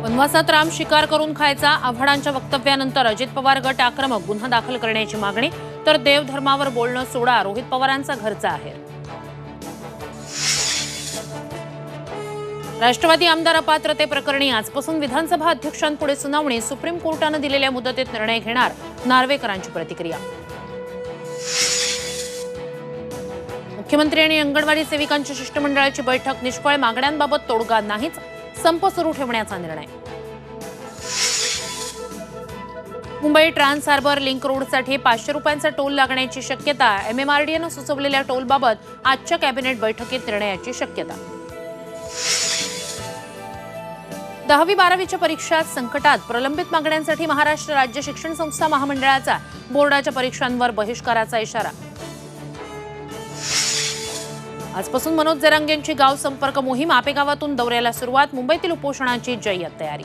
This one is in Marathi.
वनवासात राम शिकार करून खायचा, आव्हाडांच्या वक्तव्यानंतर अजित पवार गट आक्रमक, गुन्हा दाखल करण्याची मागणी. तर देवधर्मावर बोलणं सोडा, रोहित पवारांचा घरचा आहे. राष्ट्रवादी आमदार अपात्रते प्रकरणी आजपासून विधानसभा अध्यक्षांपुढे सुनावणी. सुप्रीम कोर्टाने दिलेल्या मुदतीत निर्णय घेणार, नार्वेकरांची प्रतिक्रिया. मुख्यमंत्री आणि अंगणवाडी सेविकांच्या शिष्टमंडळाची बैठक निष्फळ, मागण्यांबाबत तोडगा नाहीच, संप सुरू ठेवण्याचा निर्णय. मुंबई ट्रान्स हार्बर लिंक रोडसाठी 500 रुपयांचा टोल लागण्याची शक्यता. MMRDAने सुचवलेल्या टोलबाबत आजच्या कॅबिनेट बैठकीत निर्णयाची शक्यता. 10वी-12वीच्या परीक्षा संकटात, प्रलंबित मागण्यांसाठी महाराष्ट्र राज्य शिक्षण संस्था महामंडळाचा बोर्डाच्या परीक्षांवर बहिष्काराचा इशारा. आजपासून मनोज जरांगेंची गाव संपर्क मोहीम. आपेगावातून दौऱ्याला सुरुवात. मुंबईतील उपोषणाची जय्यत तयारी.